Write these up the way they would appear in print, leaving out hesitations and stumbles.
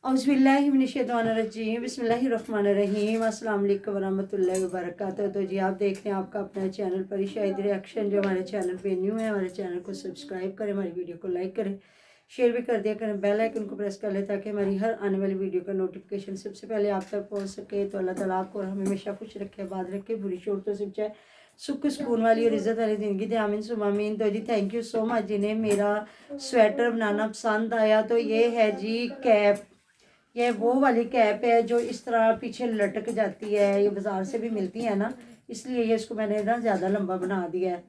औज़ुबिल्लाहिमिनश्शैतानिर्रजीम बिस्मिल्लाहिर्रहमानिर्रहीम अस्सलाम वालेकुम वरहमतुल्लाहि वबरकातुहू। तो जी आप देख रहे हैं आपका अपना चैनल परिशाहिद रिएक्शन। जो हमारे चैनल पे न्यू है हमारे चैनल को सब्सक्राइब करें, हमारी वीडियो को लाइक करें, शेयर भी कर दिया करें, बेल आइकन को प्रेस कर लें ताकि हमारी हर आने वाली वीडियो का नोटिफिकेशन सबसे पहले आप तक पहुँच सके। तो अल्लाह ताला आपको और हमें हमेशा खुश रखे, आबाद रखे, बुरी शोरतों से बचाए, सुख सुकून वाली और इज़्ज़त वाली ज़िंदगी दे, आमीन सुम्मा आमीन। तो जी थैंक यू सो मच जिन्हें मेरा स्वेटर बनाना पसंद आया। तो ये है जी कैप, ये वो वाली कैप है जो इस तरह पीछे लटक जाती है, ये बाज़ार से भी मिलती है ना, इसलिए ये इसको मैंने ना ज़्यादा लंबा बना दिया है।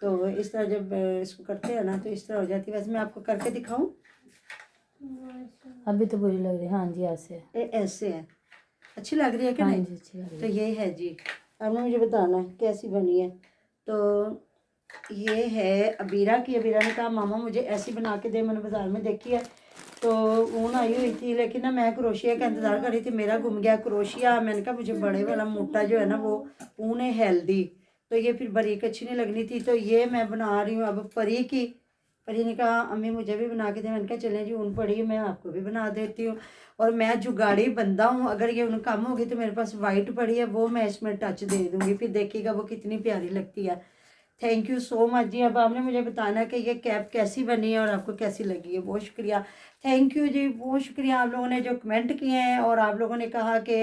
तो इस तरह जब इसको करते हैं ना तो इस तरह हो जाती है। वैसे मैं आपको करके दिखाऊं, अभी तो बुरी लग रही है। हाँ जी ऐसे ऐसे है, अच्छी लग रही है कि हाँ नहीं? जी अच्छी लग रही तो है। ये है जी, आपने मुझे बताना है कैसी बनी है। तो ये है अबीरा की। अबीरा ने कहा मामा मुझे ऐसी बना के दे, मैंने बाज़ार में देखी है। तो ऊन आई हुई थी लेकिन ना मैं क्रोशिया का इंतज़ार कर रही थी, मेरा गुम गया क्रोशिया। मैंने कहा मुझे बड़े वाला मोटा जो है ना वो ऊन है हेल्दी, तो ये फिर बारीक अच्छी नहीं लगनी थी। तो ये मैं बना रही हूँ अब परी की। परी ने कहा अम्मी मुझे भी बना के दे। मैंने कहा चलें जी, ऊन पड़ी मैं आपको भी बना देती हूँ। और मैं जुगाड़ी बंदा हूँ, अगर ये ऊन कम होगी तो मेरे पास वाइट पड़ी है, वो मैं इसमें टच दे दूँगी, फिर देखिएगा वो कितनी प्यारी लगती है। थैंक यू सो मच जी। अब आपने मुझे बताना कि ये कैप कैसी बनी है और आपको कैसी लगी है। बहुत शुक्रिया, थैंक यू जी, बहुत शुक्रिया आप लोगों ने जो कमेंट किए हैं। और आप लोगों ने कहा कि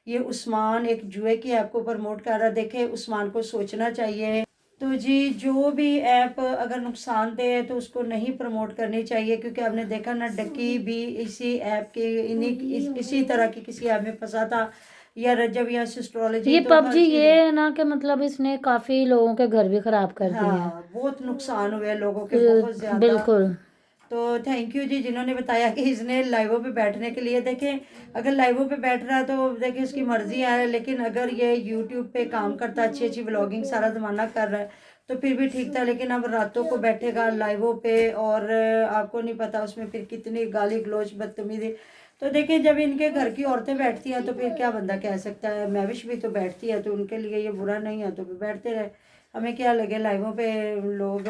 ये उस्मान एक जुए की ऐप को प्रमोट कर रहा है। देखे उस्मान को सोचना चाहिए। तो जी जो भी ऐप अगर नुकसान दे तो उसको नहीं प्रमोट करनी चाहिए, क्योंकि आपने देखा ना डकी भी इसी ऐप के इसी तरह की किसी ऐप में फंसा था, या रजब या एस्ट्रोलॉजी, ये तो हर पबजी चीज़। ये है ना कि मतलब इसने काफी लोगों के घर भी खराब कर दिए हैं। हाँ बहुत नुकसान हुए लोगों के, बहुत ज़्यादा। बिल्कुल। तो थैंक यू जी जिन्होंने बताया कि इसने लाइवों पे बैठने के लिए। देखें अगर लाइवों पे बैठ रहा है तो देखिए उसकी मर्जी है, लेकिन अगर ये यूट्यूब पे काम करता है, अच्छी अच्छी व्लॉगिंग सारा ज़माना कर रहा है तो फिर भी ठीक था। लेकिन अब रातों को बैठेगा लाइवों पे और आपको नहीं पता उसमें फिर कितनी गाली गलोच बदतमीजी। तो देखिए जब इनके घर की औरतें बैठती हैं तो फिर क्या बंदा कह सकता है। मैविश भी तो बैठती है तो उनके लिए ये बुरा नहीं है, तो फिर बैठते रहे, हमें क्या लगे। लाइवों पे लोग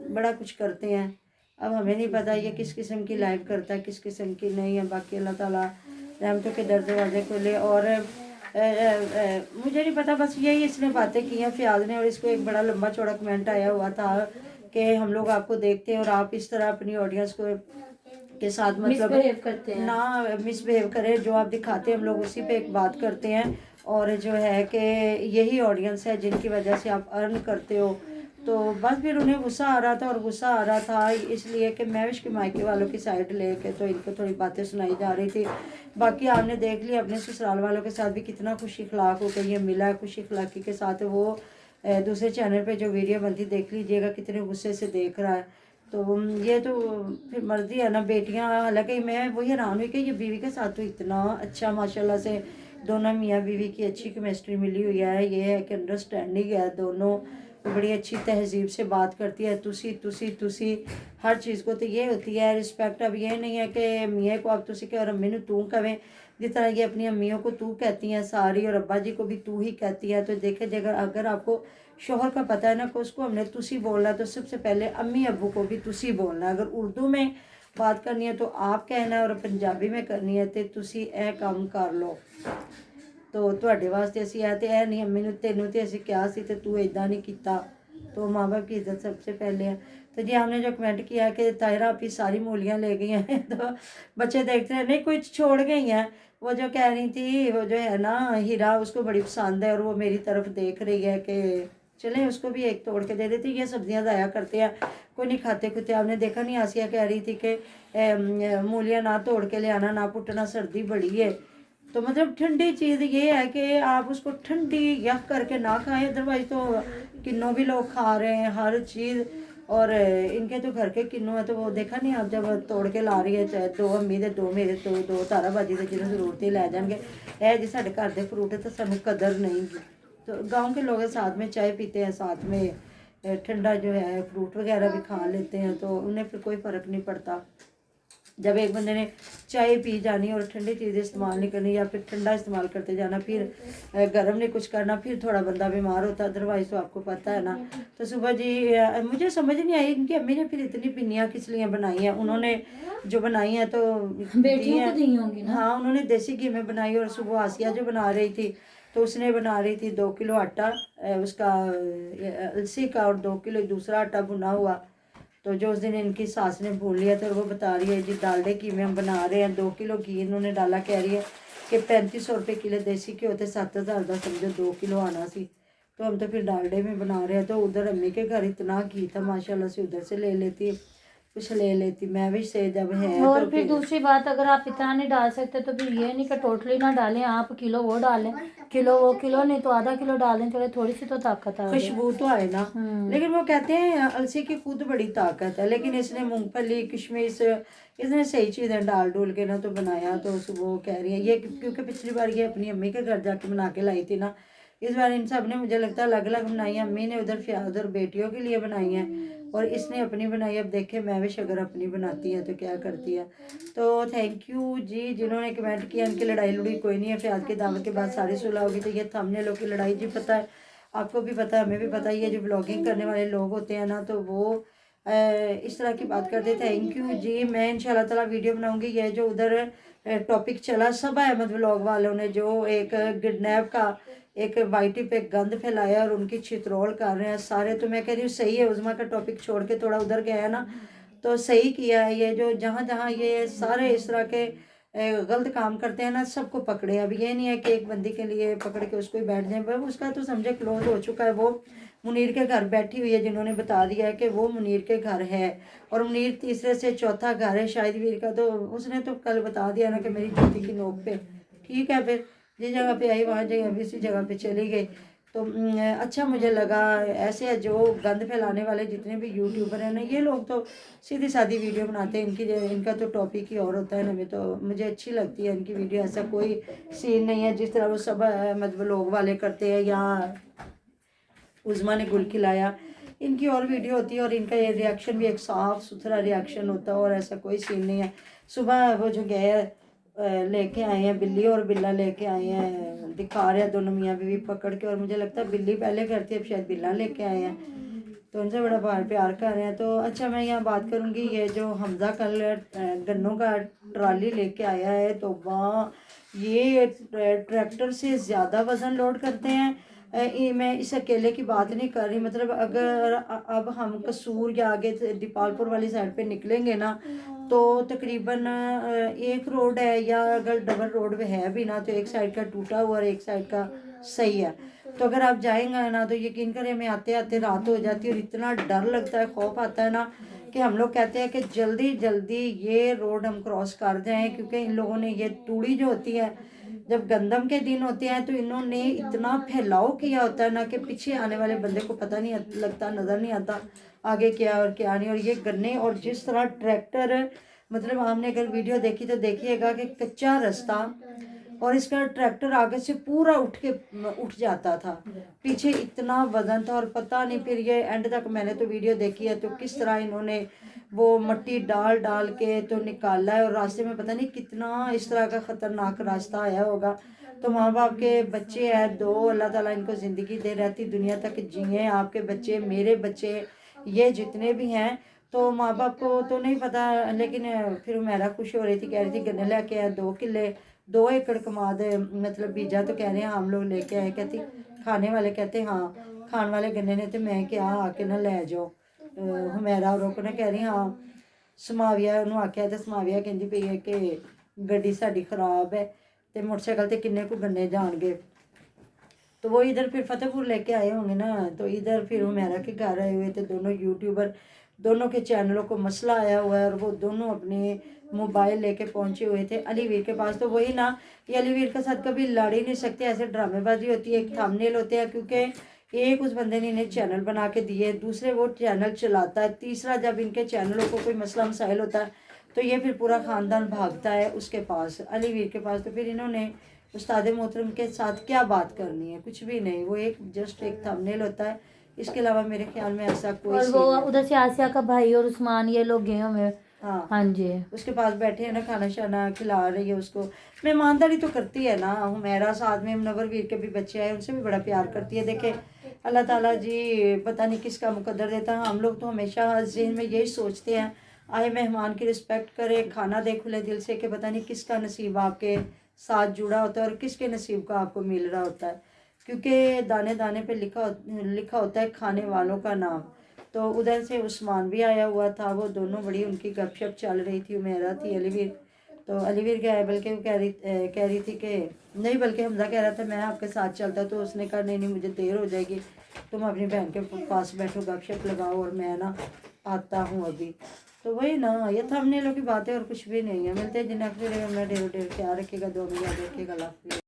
बड़ा कुछ करते हैं, अब हमें नहीं पता ये किस किस्म की लाइव करता है किस किस्म की नहीं है। बाकी अल्लाह ताला रहमतों के दरवाजे खोले। और मुझे नहीं पता, बस यही इसने बातें की हैं फ़याज़ ने। और इसको एक बड़ा लंबा चौड़ा कमेंट आया हुआ था कि हम लोग आपको देखते हैं और आप इस तरह अपनी ऑडियंस को के साथ मतलब करते हैं ना मिसबिहेव करें। जो आप दिखाते हैं हम लोग उसी पे एक बात करते हैं, और जो है कि यही ऑडियंस है जिनकी वजह से आप अर्न करते हो। तो बस फिर उन्हें गुस्सा आ रहा था, और गुस्सा आ रहा था इसलिए कि मैविश के मायके वालों की साइड लेके तो इनको थोड़ी बातें सुनाई जा रही थी। बाकी आपने देख लिया अपने ससुराल वालों के साथ भी कितना खुशी अखलाक होकर ये मिला है, खुशी अखलाकी के साथ। वो दूसरे चैनल पे जो वीडियो बनती देख लीजिएगा, कितने गुस्से से देख रहा है। तो ये तो फिर मर्जी है ना बेटियां। हालांकि मैं वही हैरान हुई कि ये बीवी के साथ तो इतना अच्छा माशाल्लाह से दोनों मियाँ बीवी की अच्छी केमिस्ट्री मिली हुई है। ये है कि अंडरस्टैंडिंग है दोनों, बड़ी अच्छी तहजीब से बात करती है, तुसी तुसी तुसी हर चीज़ को। तो ये होती है रिस्पेक्ट। अब ये नहीं है कि मियाँ को आप तुसी के और अम्मी ने तू कहें, जिस तरह ये अपनी अम्मियों को तू कहती हैं सारी, और अब्बा जी को भी तू ही कहती है। तो देखे जगह अगर आपको शोहर का पता है ना कि उसको हमने तुसी बोलना है, तो सबसे पहले अम्मी अब्बू को भी तुसी बोलना है। अगर उर्दू में बात करनी है तो आप कहना है, और पंजाबी में करनी है तो तुसी ए काम कर लो। तो ਤੁਹਾਡੇ वास्ते ਅਸੀਂ है तो यह नहीं अम्मी ने तेनों तो ਅਸੀਂ क्या सी तो तू इदा नहीं किया। तो माँ बाप की इज्जत सबसे पहले है। तो जी हमने जो कमेंट किया कि तायरा आपकी सारी मूलियाँ ले गई हैं तो बच्चे देखते हैं नहीं कुछ छोड़ गई हैं। वो जो कह रही थी वो जो है ना हीरा, उसको बड़ी पसंद है और वो मेरी तरफ देख रही है कि चलें उसको भी एक तोड़ के दे देती। ये सब्जियां ज़ाया करते हैं, कोई नहीं खाते खुते। आपने देखा नहीं आसिया कह रही थी कि मूलियाँ ना तोड़ के ले आना, ना पुटना, सर्दी बड़ी है। तो मतलब ठंडी चीज़ ये है कि आप उसको ठंडी यख करके ना खाएं, अदरवाइज तो किन्नों भी लोग खा रहे हैं हर चीज़। और इनके तो घर के किन्नों है तो वो देखा नहीं आप जब तोड़ के ला रही है, चाहे दो अम्मी दे दो मेरे तो दो ताराबाजी के जिन्हें ज़रूरत ही लै जाएंगे। है जी साढ़े घर के फ्रूट है तो सानू कदर नहीं गी। तो गांव के लोग साथ में चाय पीते हैं, साथ में ठंडा जो है फ्रूट वगैरह भी खा लेते हैं, तो उन्हें फिर कोई फ़र्क नहीं पड़ता। जब एक बंदे ने चाय पी जानी और ठंडी चीज़ें इस्तेमाल नहीं करनी या फिर ठंडा इस्तेमाल करते जाना, फिर गर्म नहीं कुछ करना, फिर थोड़ा बंदा बीमार होता, अदरवाइज तो आपको पता है ना। तो सुबह जी मुझे समझ नहीं आई इनकी अम्मी ने फिर इतनी पिन्नियाँ किस लिए बनाई हैं। उन्होंने जो बनाई हैं तो बेटियों को दी होंगी ना। हाँ, उन्होंने देसी घी में बनाई। और सुबह आसिया जो बना रही थी तो उसने बना रही थी 2 किलो आटा उसका अलसी का, और 2 किलो दूसरा आटा भुना हुआ। तो जो उस दिन इनकी सास ने भून लिया था, वो बता रही है जी डालडे घी में हम बना रहे हैं। 2 किलो घी इन्होंने डाला, कह रही है कि 3500 रुपये किलो देसी घी होते, 7000 का समझो 2 किलो आना सी। तो हम तो फिर डालडे में बना रहे हैं। तो उधर अम्मी के घर इतना घी था माशाल्लाह से, उधर से ले लेती, कुछ ले लेती मैं भी से जब है। और तो फिर दूसरी बात, अगर आप इतना नहीं डाल सकते तो फिर ये नहीं कि टोटली ना डालें, आप किलो वो डालें, किलो वो, किलो नहीं तो आधा किलो डालें, चलो थोड़ी सी तो ताकत आ जाए, खुशबू तो आए ना। लेकिन वो कहते हैं अलसी की खुद बड़ी ताकत है, लेकिन इसने मूंगफली किशमिश इसने सही चीज़ें डाल डूल के ना तो बनाया। तो वो कह रही है ये, क्योंकि पिछली बार ये अपनी अम्मी के घर जाके बना के लाई थी ना, इस बार इन सब ने मुझे लगता है अलग अलग बनाई है। अम्मी ने उधर बेटियों के लिए बनाई है और इसने अपनी बनाई। अब देखे महविश अगर अपनी बनाती है तो क्या करती है। तो थैंक यू जी जिन्होंने कमेंट किया। इनकी लड़ाई लुड़ी कोई नहीं है, फ़याज़ की दावत के बाद सारी सुलह होगी। तो ये थंबनेलों की लड़ाई जी पता है, आपको भी पता है, हमें भी पता है। ये जो ब्लॉगिंग करने वाले लोग होते हैं ना तो वो इस तरह की बात करते। थैंक यू जी। मैं इंशाल्लाह ताला वीडियो बनाऊंगी। ये जो उधर टॉपिक चला सबा अहमद व्लॉग वालों ने जो एक किडनैप का एक वाईटी पे गंद फैलाया और उनकी छितरोल कर रहे हैं सारे, तो मैं कह रही हूँ सही है। उज़मा का टॉपिक छोड़ के थोड़ा उधर गया है ना तो सही किया है। ये जो जहाँ जहाँ ये सारे इस तरह के गलत काम करते हैं ना सबको पकड़े। अब ये नहीं है कि एक बंदी के लिए पकड़ के उसको ही बैठ जाए, पर उसका तो समझे क्लोज हो चुका है। वो मुनीर के घर बैठी हुई है, जिन्होंने बता दिया है कि वो मुनीर के घर है और मुनीर तीसरे से चौथा घर है शायद वीर का। तो उसने तो कल बता दिया ना कि मेरी जूती की नोक पे, ठीक है। फिर जिस जगह पे आई वहाँ जगह भी इसी जगह पे चली गई। तो अच्छा मुझे लगा। ऐसे जो गंद फैलाने वाले जितने भी यूट्यूबर हैं ना, ये लोग तो सीधी सादी वीडियो बनाते हैं। इनका तो टॉपिक ही और होता है ना। मैं तो मुझे अच्छी लगती है इनकी वीडियो। ऐसा कोई सीन नहीं है जिस तरह वो सब मतलब लोग वाले करते हैं। यहाँ उज़मा ने गुल खिलाया, इनकी और वीडियो होती है और इनका ये रिएक्शन भी एक साफ़ सुथरा रिएक्शन होता है और ऐसा कोई सीन नहीं है। सुबह वो जो गए लेके आए हैं बिल्ली और बिल्ला लेके आए हैं, दिखा रहे हैं दोनों मियाँ बीवी पकड़ के। और मुझे लगता है बिल्ली पहले करती है, अब शायद बिल्ला लेके आए हैं, तो उनसे बड़ा प्यार कर रहे हैं। तो अच्छा मैं यहाँ बात करूँगी, ये जो हमज़ा कल गन्नों का ट्राली लेके आया है तो वहाँ ये ट्रैक्टर से ज़्यादा वज़न लोड करते हैं। मैं इस अकेले की बात नहीं कर रही, मतलब अगर अब हम कसूर या आगे दीपालपुर वाली साइड पे निकलेंगे ना तो तकरीबन एक रोड है, या अगर डबल रोड पे है भी ना तो एक साइड का टूटा हुआ और एक साइड का सही है। तो अगर आप जाएंगे ना तो यकीन करें हमें आते आते रात हो जाती है और इतना डर लगता है, खौफ आता है ना कि हम लोग कहते हैं कि जल्दी जल्दी ये रोड हम क्रॉस कर जाएं। क्योंकि इन लोगों ने ये तूड़ी जो होती है, जब गंदम के दिन होते हैं तो इन्होंने इतना फैलाव किया होता है ना कि पीछे आने वाले बंदे को पता नहीं लगता, नज़र नहीं आता आगे क्या और क्या नहीं। और ये गन्ने और जिस तरह ट्रैक्टर, मतलब आपने अगर वीडियो देखी तो देखिएगा कि कच्चा रास्ता और इसका ट्रैक्टर आगे से पूरा उठ जाता था, पीछे इतना वजन था। और पता नहीं फिर ये एंड तक मैंने तो वीडियो देखी है तो किस तरह इन्होंने वो मट्टी डाल डाल के तो निकाला है। और रास्ते में पता नहीं कितना इस तरह का ख़तरनाक रास्ता आया होगा। तो माँ बाप के बच्चे हैं 2, अल्लाह ताला इनको ज़िंदगी दे, रहती दुनिया तक जिए। आपके बच्चे, मेरे बच्चे, ये जितने भी हैं, तो माँ बाप को तो नहीं पता। लेकिन फिर मेरा खुश हो रही थी, कह रही थी गन्ने लेके आए 2 किले 2 एकड़ कमाद मतलब बीजा। तो कह रहे हैं हम लोग लेके आए, कहती खाने वाले कहते हाँ खाने वाले गन्ने ने, तो मैं क्या आके ना ले जाओ। हमेरा और को ना कह रही हाँ समाविया ਨੂੰ ਆਖਿਆ ਤੇ समाविया कहती पई है कि गड्डी साड़ी खराब है तो मोटरसाइकिल ते किन्ने को गन्ने जाएंगे। तो वो इधर फिर फतेहपुर लेके आए होंगे ना, तो इधर फिर हमेरा के घर आए हुए थे दोनों यूट्यूबर। दोनों के चैनलों को मसला आया हुआ है और वो दोनों अपने मोबाइल लेके पहुंचे हुए थे अलीवीर के पास। तो वही ना, ये अलीवीर के साथ कभी लड़ ही नहीं सकते, ऐसे ड्रामेबाजी होती है, एक थंबनेल होते हैं। क्योंकि एक उस बंदे ने इन्हें चैनल बना के दिए, दूसरे वो चैनल चलाता है, तीसरा जब इनके चैनलों को कोई मसला मसाइल होता है तो ये फिर पूरा ख़ानदान भागता है उसके पास, अलीवीर के पास। तो फिर इन्होंने उस्ताद मोहतरम के साथ क्या बात करनी है, कुछ भी नहीं, वो एक जस्ट एक थंबनेल होता है। इसके अलावा मेरे ख्याल में ऐसा कोई और वो उधर से आसिया का भाई और उस्मान ये लोग गए हुए हाँ हाँ जी उसके पास बैठे हैं ना, खाना शाना खिला रही है उसको। मेहमानदारी तो करती है ना हुमैरा, साथ में मुनव्वर वीर के भी बच्चे आए, उनसे भी बड़ा प्यार करती है। देखे अल्लाह ताला जी पता नहीं किसका मुकद्दर देता है। हम लोग तो हमेशा ज़हन में यही सोचते हैं आए मेहमान की रिस्पेक्ट करें, खाना दे खुले दिल से, कि पता नहीं किसका नसीब आपके साथ जुड़ा होता है और किसके नसीब का आपको मिल रहा होता है, क्योंकि दाने दाने पे लिखा होता है खाने वालों का नाम। तो उधर से उस्मान भी आया हुआ था, वो दोनों बड़ी उनकी गपशप चल रही थी, उमेरा थी, अलीवीर। तो अलीवीर क्या है, बल्कि वो कह रही थी कि नहीं, बल्कि हमजा कह रहा था मैं आपके साथ चलता, तो उसने कहा नहीं नहीं मुझे देर हो जाएगी, तुम अपनी बहन के पास बैठो गपशप लगाओ और मैं ना आता हूँ अभी। तो वही ना, ये थंबनेलों की बातें और कुछ भी नहीं है। मिलते हैं जिन्हें फिर मैं ढेर ढेर ख्याल रखेगा, दो में याद रखेगा।